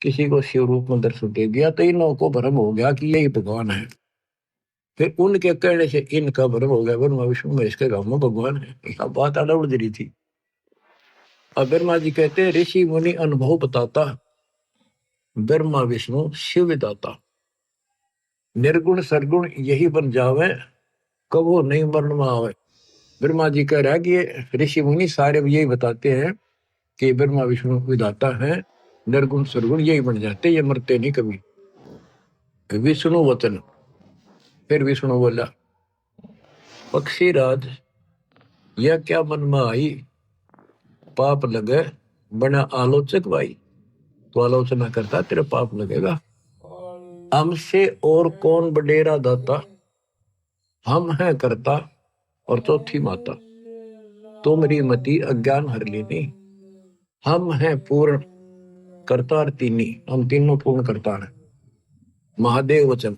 किसी को शिव रूप में दर्शन दे दिया, तो इन लोगों को भ्रम हो गया कि यही भगवान है। फिर उनके कहने से इनका भ्रम हो गया ब्रह्मा विष्णु में, इसके गांव में भगवान है। यह बात आड़ा उड़ रही थी। अब ब्रह्मा जी कहते ऋषि मुनि अनुभव बताता, ब्रह्मा विष्णु शिव विदाता। निर्गुण सरगुण यही बन जावे, कबो नहीं मरण में आवे। ब्रह्मा जी कह रहा है कि ये ऋषि मुनि सारे यही बताते हैं कि ब्रह्मा विष्णु विदाता है, निर्गुण सरगुण यही बन जाते, ये मरते नहीं कभी। विष्णु वचन, फिर विष्णु बोला पक्षी राज यह क्या मन में आई, पाप लगे बना आलोचक भाई। तो आलोचना करता तेरे पाप लगेगा। हमसे और कौन बडेरा दाता, हम हैं करता और चौथी माता। तुमरी मति अज्ञान हर लेनी, हम हैं पूर्ण करतार तीनी, हम तीनों पूर्ण करतार हैं। महादेव वचन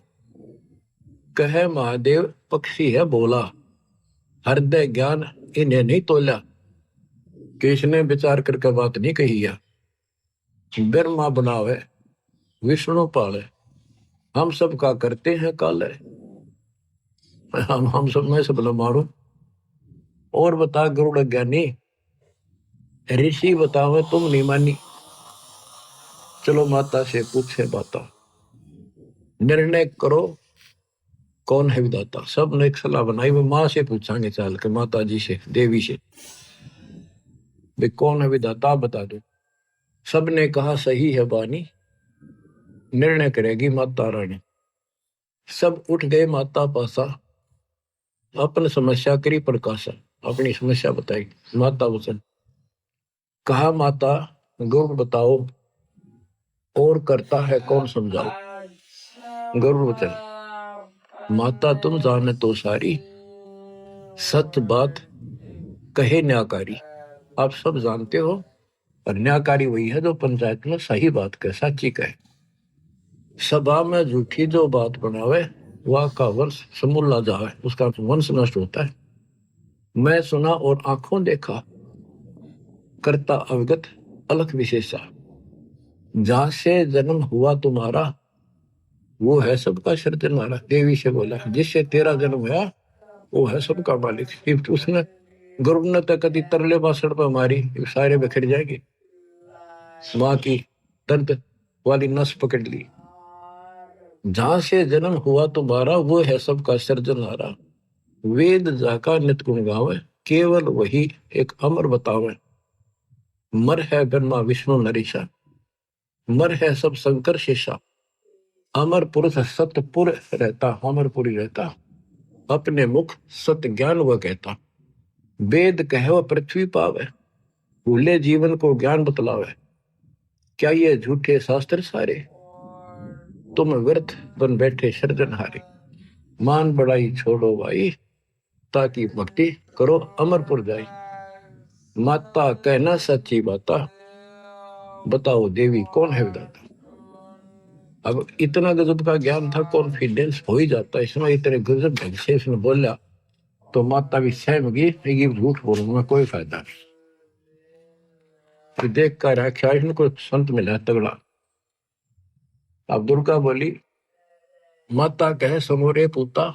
कहे महादेव पक्षी है बोला, हृदय ज्ञान इन्हें नहीं तोला। किसने विचार करके बात नहीं कही है। ब्रह्मा बनावे विष्णु पाले, हम सब का करते हैं काले। हम सब में से भला मारो। और बता गरुड़ ज्ञानी, ऋषि बतावे तुम नहीं मानी। चलो माता से पूछे बाता, निर्णय करो कौन है विदाता। सब ने एक सलाह बनाई, वो माँ से पूछांगे चाल के, माता जी से, देवी से, वे कौन है विदाता बता दो। सब ने कहा सही है बानी, निर्णय करेगी माता रानी। सब उठ गए माता पासा, अपन समस्या करी प्रकाशा। अपनी समस्या बताई। माता वचन कहा, माता गरुड़ बताओ और करता है कौन समझाओ। गरुड़ वचन, माता तुम जाने तो सारी, सत्य बात कहे न्याकारी। आप सब जानते हो, और न्याकारी वही है जो पंचायत में सही बात कहे, सच्ची कहे। सभा में झूठी जो बात बनावे, वह का वंश समूला जावे, उसका वंश नष्ट होता है। मैं सुना और आंखों देखा, करता अवगत अलख विशेषा। जहां से जन्म हुआ तुम्हारा, वो है सबका सृजनहारा। देवी से बोला, जिससे तेरा जन्म हुआ वो है सबका मालिक। सिर्फ उसने गुरु ने तो कभी तरले बासण पर मारी, सारे बिखर जाएंगे। माँ की दर्द वाली नस पकड़ ली। जहां से जन्म हुआ तुम्हारा, वो है सबका सृजनहारा। वेद जाका नित गुण गावे, केवल वही एक अमर बतावे। मर है ब्रह्मा विष्णु नरेशा, मर है सब शंकर शेषा। अमर पुरुष सतपुर रहता, अमरपुरी रहता। अपने मुख सत्य ज्ञान वह कहता। वेद कहो पृथ्वी पावे, भूले जीवन को ज्ञान बतलावे। क्या ये झूठे शास्त्र सारे, तुम व्यर्थ बन बैठे सृजनहारे। मान बड़ाई छोड़ो भाई, ताकि भक्ति करो अमरपुर जाई। माता कहना सच्ची बाता, बताओ देवी कौन है विधाता। अब इतना गजब का ज्ञान था, कॉन्फिडेंस हो ही जाता इसमें। इतने गजब ढंग से इसने बोला तो माता भी सहम गई, ये झूठ बोलूंगा कोई फायदा नहीं। तो देख कर आख्या इनको संत मिला तगड़ा। अब दुर्गा बोली, माता कहे समोरे पूता,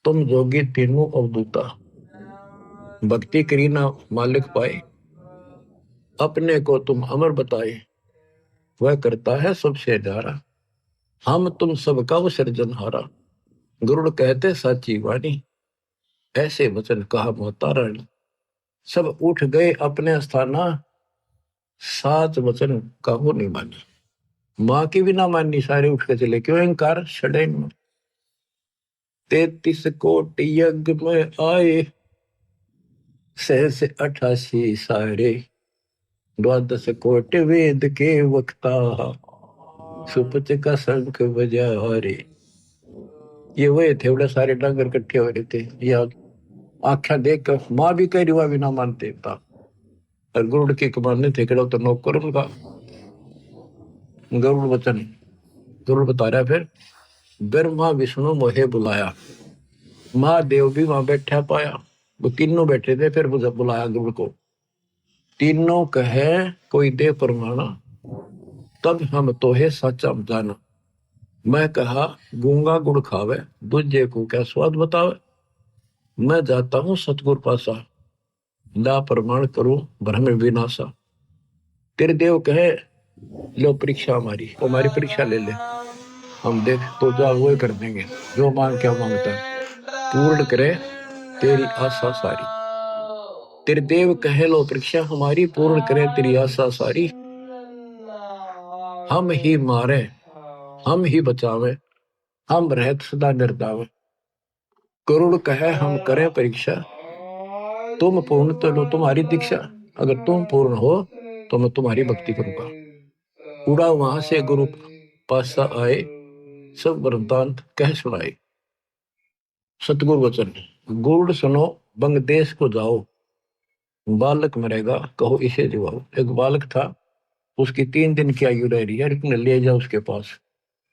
तुम जोगी तीनों अवधूता। भक्ति करी ना मालिक पाए, अपने को तुम अमर बताए। वह करता है सबसे न्यारा, हम तुम सबका वो सृजनहारा। गरुड़ कहते साची वाणी, ऐसे वचन कहा माता रानी। सब उठ गए अपने स्थाना, सात वचन कहो नहीं मानी। माँ की भी ना माननी, सारे उठ के चले। क्यों? अहंकार छड़े। 33 कोटि यज्ञ में आए, सहस 88 सारे। 12 कोटि वेद के वक्ता, सुपच का शंख बजा रे। ये वही थे, बड़े सारे डंगर इकट्ठे हो रहे थे। या आख्या देख कर माँ भी कह रही, हुआ भी ना मानते था। और गरुड़ के कमाने थे, तो नौकर उनका। गरुड़ वचन, गरुड़ बता रहा फिर, ब्रह्मा विष्णु मोहे बुलाया। महादेव भी वहां बैठा पाया, वो तीनों बैठे थे। फिर बुलाया गरुड़ को। तीनों कहे कोई दे परमाना, तब हम तोहे सच्चा जाना। मैं कहा गूंगा गुड़ खावे, दूजे को क्या स्वाद बतावे। मैं जाता हूं सतगुर पासा, ला प्रमाण करूं भ्रम विनाशा। तेरे देव कहे लो परीक्षा हमारी परीक्षा ले ले। हम देख तो जा वो कर देंगे, जो मांग क्या मांगता है पूर्ण करे तेरी आशा सारी। तेरे देव कहे लो परीक्षा हमारी, पूर्ण करे तेरी आशा सारी। हम ही मारे हम ही बचावे, हम रहत सदा निर्दावे। करुण कहे हम करें परीक्षा, तुम पूर्ण तो लो तुम्हारी दीक्षा। अगर तुम पूर्ण हो तो मैं तुम्हारी भक्ति करूंगा। उड़ा वहां से गुरु पासा आए, सब वृतांत कह सुनाए। सतगुरु वचन, गुड़ सुनो बंग देश को जाओ। बालक मरेगा कहो इसे जिवाओ। एक बालक था, उसकी 3 दिन की आयु रह रही है, इतने ले जाओ उसके पास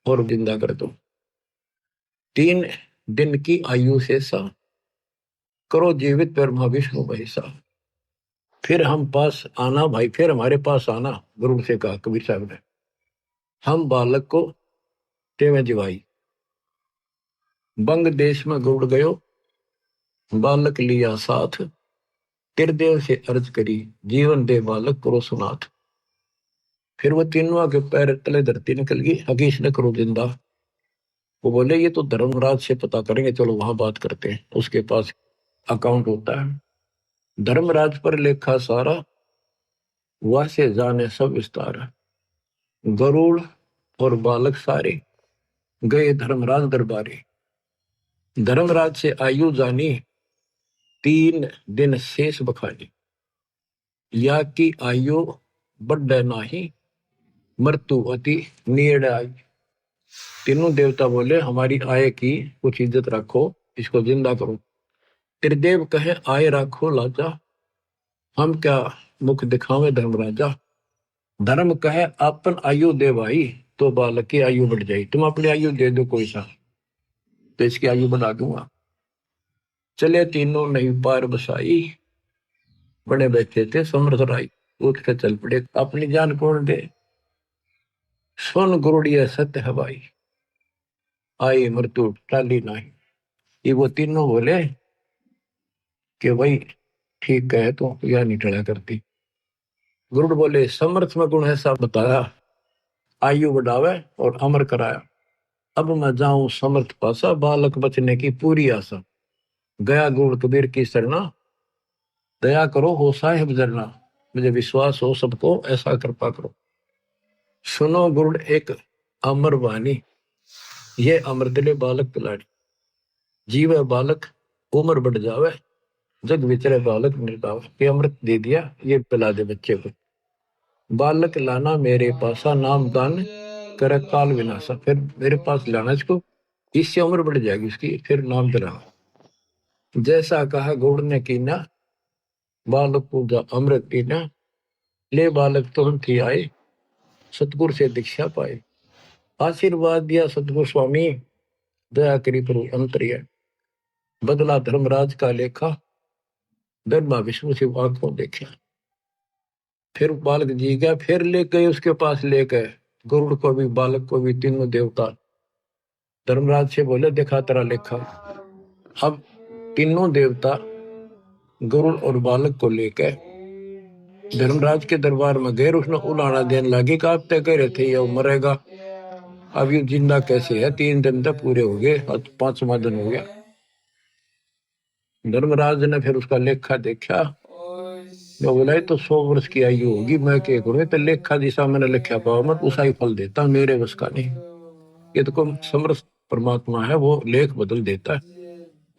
और जिंदा कर दो। 3 दिन की आयु से सा, करो जीवित ब्रह्मा विष्णु महेशा। फिर हम पास आना भाई, फिर हमारे पास आना, गुरु से कहा कबीर साहब ने। हम बालक को तेवे जिवाई। बंग देश में गुड़ गयो, बालक लिया साथ। तिरदेव से अर्ज करी, जीवन दे बालक करो सुनाथ। फिर वो तीनों के पैर तले धरती निकल गई, हकीश ने करो जिंदा। वो बोले ये तो धर्मराज से पता करेंगे, चलो वहां बात करते हैं, उसके पास अकाउंट होता है। धर्मराज पर लेखा सारा, वह से जाने सब विस्तार। गरुड़ और बालक सारे गए धर्मराज दरबारे। धर्मराज से आयु जानी, 3 दिन शेष बखानी, या की आयु बढ़ नाही, मृत्यु अति नेड़ आई। तीनों देवता बोले हमारी आय की कुछ इज्जत रखो, इसको जिंदा करो। त्रिदेव कहे आय रखो लाजा, हम क्या मुख दिखावे धर्मराजा। धर्म कहे अपन आयु दे भाई, तो बालक की आयु बढ़ जाए। तुम अपनी आयु दे दो कोई सा, तो इसकी आयु बढ़ा दूंगा। चले तीनों नहीं पार बसाई, बड़े बैठे थे समर्थ राई। उठ के चल पड़े, अपनी जान कौन दे। सुन गुरुड़िया सत्य हवाई, आई मृत्यु टाली नहीं। ये वो तीनों बोले कि भाई ठीक है, तो यह नहीं टला करती। गुरुड़ बोले समर्थ में गुण ऐसा बताया, आयु बढ़ावे और अमर कराया। अब मैं जाऊं समर्थ पासा, बालक बचने की पूरी आशा। गया गुरु कबीर की शरणा, दया करो हो साहिब जरना। मुझे विश्वास हो सबको, ऐसा कृपा करो। सुनो गुरुड़ एक अमर वाणी, ये अमृत ले बालक पिलाड़ी। जीव बालक उम्र बढ़ जावे, जग विचरे बालक निर्दाव। ये अमृत दे दिया, ये पिला दे बच्चे को। बालक लाना मेरे पासा, नाम दान कर काल विनाशा। फिर मेरे पास लाना इसको, इससे उम्र बढ़ जाएगी इसकी, फिर नाम दिला। जैसा कहा गौड़ ने कीना, बालक पूजा अमृत पीना। ले बालक तुरंत ही आए, सतगुरु से दीक्षा पाए। आशीर्वाद दिया सतगुरु स्वामी, दया करी प्रभु अंतर्य। बदला धर्मराज का लेखा, धर्मा विष्णु से आंखों देखा। फिर बालक जी गया, फिर ले गए उसके पास, ले गए गरुड़ को भी बालक को भी, तीनों देवता। धर्मराज से बोले देखा तेरा लेखा। अब तीनों देवता गरुड़ और बालक को लेकर धर्मराज के दरबार में गए। उसने उलाना देने लगे कि आप तय कह रहे थे ये मरेगा, अब ये जिंदा कैसे है। 3 दिन तक पूरे हो गए, 5वां दिन हो गया। धर्मराज ने फिर उसका लेखा देखा, जो बोला तो 100 वर्ष की आयु होगी। मैं क्या करूँ, तो लेखा दिशा मैंने लिखा पाओ मत, उसा ही फल देता, मेरे बस का नहीं। ये तो कोई समर्थ परमात्मा है, वो लेख बदल देता है,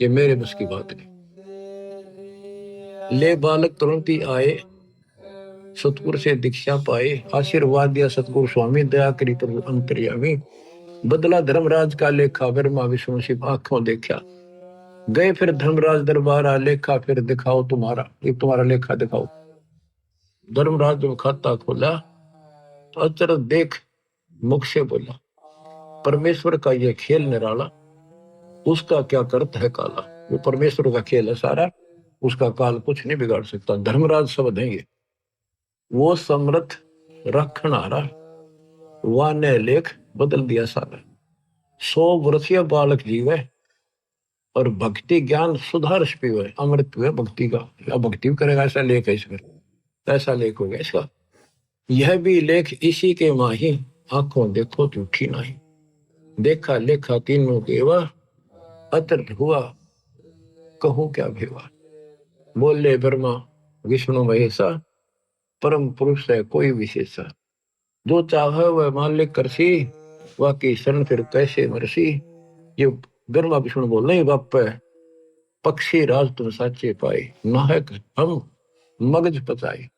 ये मेरे बस की बात नहीं। ले बालक तुरंत ही आए, सतगुरु से दीक्षा पाए। आशीर्वाद दिया सतगुरु स्वामी, दया करी प्रभु अंतर्यामी। बदला धर्मराज का लेखा, ब्रह्मा विष्णु शिव आंखों देखा। गए फिर धर्मराज दरबार, लेखा फिर दिखाओ तुम्हारा, ये तुम्हारा लेखा दिखाओ। धर्मराज ने खाता खोला, तो अचरज देख मुख से बोला, परमेश्वर का ये खेल निराला, उसका क्या करत है काला। वो परमेश्वर का खेल है सारा, उसका काल कुछ नहीं बिगाड़ सकता। धर्मराज शब्द है ये, वो समर्थ रखनारा, वाने लेख बदल दिया सारा। 100 वर्षीय बालक जीवे और भक्ति ज्ञान सुधारस पीवे, अमृत हुए भक्ति का। अब भक्ति करेगा ऐसा लेख है इसमें, ऐसा लेख हो गया इसका। यह भी लेख इसी के माही, आंखों देखो झूठी नहीं। देखा लेखा तीनों केवा, अतर्थ हुआ कहूं क्या भेवा। बोले ब्रह्मा विष्णु महेशा, परम पुरुष है कोई विशेषा। जो चाहे वह मालिक करसी, वह की शरण फिर कैसे मरसी। ये ब्रह्मा विष्णु बोल नहीं बाप, पक्षी राज तुम साचे पाए, नाहक हम मगज पचाए।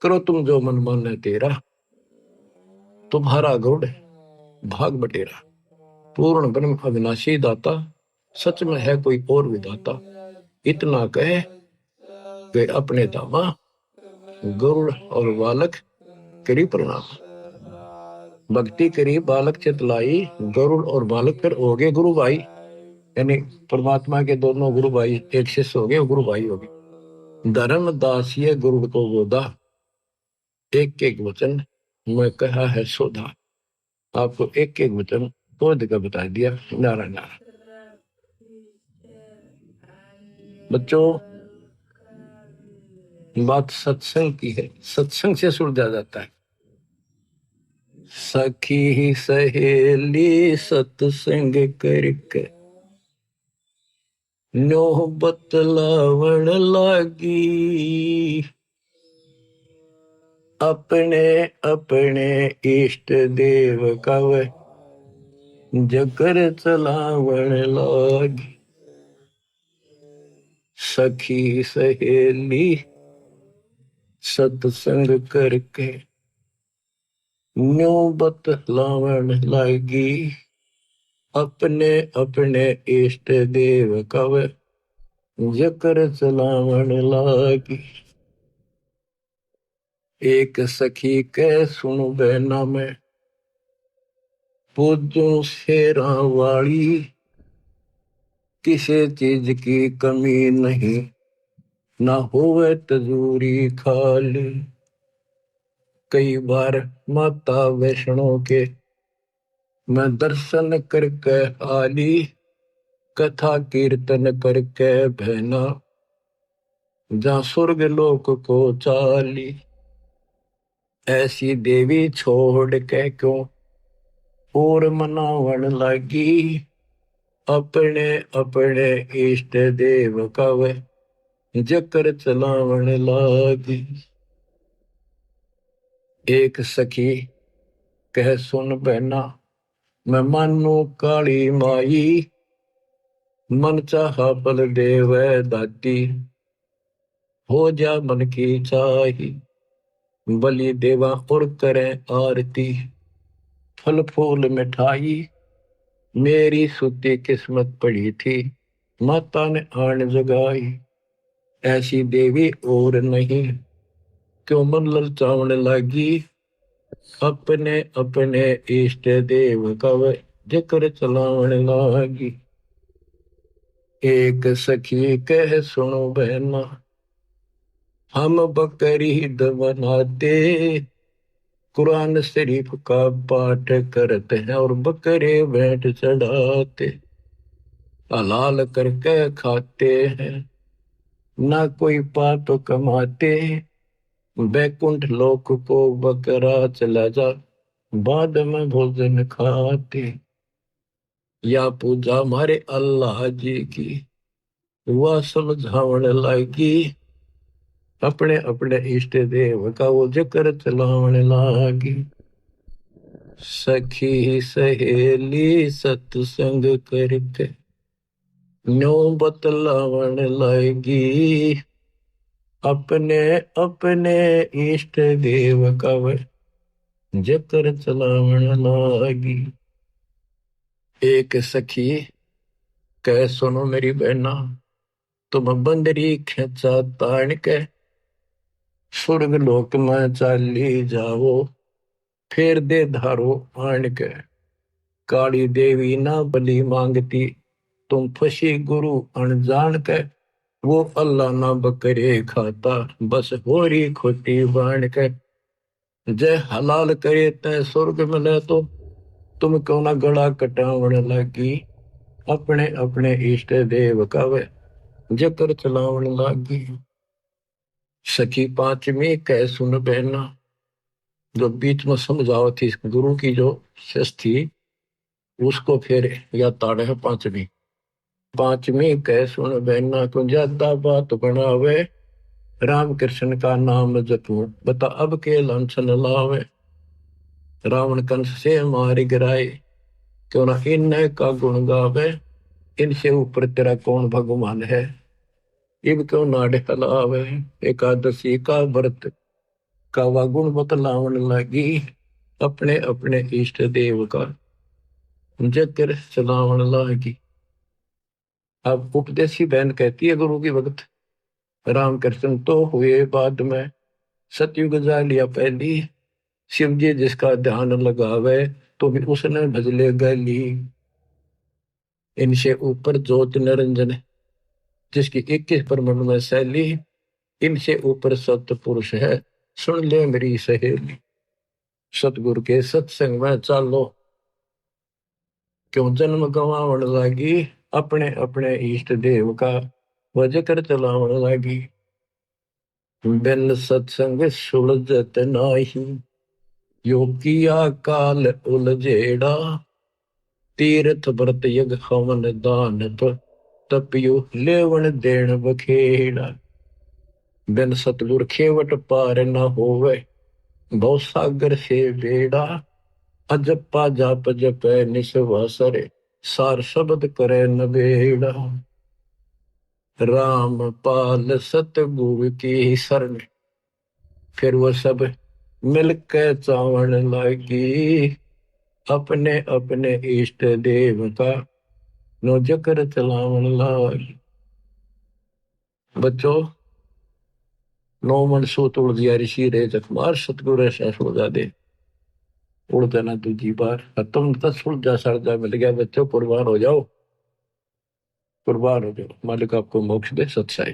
करो तुम जो मन माने तेरा, तुम्हारा गरुड़ भाग बटेरा। पूर्ण ब्रह्म अविनाशी दाता, सच में है कोई और विधाता। इतना कहे वे अपने दामा, गरुड़ और बालक करी प्रणाम। भक्ति करी बालक चितलाई, गरुड़ और बालक फिर हो गए गुरु भाई। यानी परमात्मा के दोनों गुरु भाई, एक शिष्य हो गए, गुरु भाई हो गए। धर्म दासिय गुरु को बोधा, एक एक वचन मैं कहा है सोधा। आपको एक एक वचन दो जगह बता दिया। नारा नारा। बच्चों बात सत्संग की है, सत्संग से सुलझा जाता है। सखी सहेली सत्संग करके नो बतलावण लागी, अपने अपने इष्ट देव कव जकर चलावण लागी। सखी सहेली सत्संग करके न्यू बतलावन लागी, अपने अपने इष्ट देव कव जकर चलावन लागी। एक सखी के सुन बहना में पूजू शेरा वाली, किसी चीज की कमी नहीं, ना होवे तजूरी खाली। कई बार माता वैष्णो के मैं दर्शन करके आली, कथा कीर्तन करके बहना जा स्वर्ग लोक को चाली। ऐसी देवी छोड़ के क्यों और मनावन लगी, अपने अपने इष्ट देव कव जकर चलावन लागी। एक सखी कह सुन बहना मैं मानू काली माई, मन चाहा बल देव दाती, हो जा मन की चाही। बलि देवा और करें आरती, फल फूल मिठाई, मेरी सूती किस्मत पड़ी थी, माता ने आन जगाई। ऐसी देवी और नहीं, क्यों मन ललचावन लागी, अपने अपने इष्ट देव कव जिक्र चलावन लागी। एक सखी कह सुनो बहना हम बकरी ईद बनाते, कुरान शरीफ का पाठ करते हैं और बकरे भेंट चढ़ाते, हलाल करके खाते हैं, ना कोई पाप कमाते, बैकुंठ लोक को बकरा चला जा, बाद में भोजन खाते। या पूजा हमारे अल्लाह जी की वह समझावन लागी, अपने अपने इष्ट देव का वो जिक्र चलावन लागी। सखी सहेली सत्संग करके न्यो बतलावन लागी, अपने अपने इष्ट देव का जिक्र चलावन लागी। एक सखी कह सुनो मेरी बहना तुम बंदरी खेचा तान के स्वर्ग लोक में चाली जाओ, फिर दे धारो आन के। काली देवी ना बलि मांगती, तुम फसी गुरु अनजान के, वो अल्लाह ना बकरे खाता, बस होरी खोटी बाण के। जय हलाल करे तय स्वर्ग मिले, तो तुम क्यों ना गला कटावण लगी, अपने अपने इष्ट देव का वे जिक्र चलावण लागी। सखी पांचवी कह सुन बहना, जो बीच में समझाओ थी गुरु की जो शिष्य थी, उसको फिर या ताड़े है पांचवी। पांचवी कह सुन बहना को ज्यादा बात बनावे, राम कृष्ण का नाम जपू बता अब के लांछन लावे। रावण कंस से मार गिराए, क्यों ना इन का गुण गावे, इनसे ऊपर तेरा कौन भगवान है, इब क्यों नाड़े हलावे। एकादशी का व्रत का वह गुण बतलावन लगी, अपने अपने इष्ट देव का जिक्र चलावन लगी। अब उपदेशी बहन कहती है गुरु की भगत रामकृष्ण तो हुए बाद में, सतयुग जा लिया पहली, शिव जी जिसका ध्यान लगावे तो भी उसने भजले गली। इनसे ऊपर ज्योति निरंजन जिसकी 21 परमाणु में शैली, इनसे ऊपर सत्य पुरुष है, सुन ले मेरी सहेली। सतगुरु के सत्संग में चालो, क्यों जन्म गवावन लागी, अपने अपने इष्ट देव का वह जिक्र चलावन लागी। बिन सत्संग सुलझत नाही, योगिया काल उलझेड़ा, तीर्थ व्रत यज्ञ हवन दान तपियो लेवन देन बखेड़ा। बिन सतगुर खेवट पार न होवे, भव सागर से बेड़ा, अजपा जाप जपै निसवासरे, सार शब्द करे नबेड़ा। राम पाल सतगुरु की शरण, फिर वो सब मिलकर चावण लागी, अपने अपने इष्ट देव का नो जकर चलावन लागी। बच्चों, नो मन सो तोड़ दिया ऋषि रे जखमार, सतगुरु ऐसा सोजा दे उड़ देना दूजी बार। तुम तो सुलझा सड़जा मिल गया बच्चों, कुर्बान हो जाओ, कुर्बान हो जाओ। मालिक आपको मोक्ष दे। सत्साई।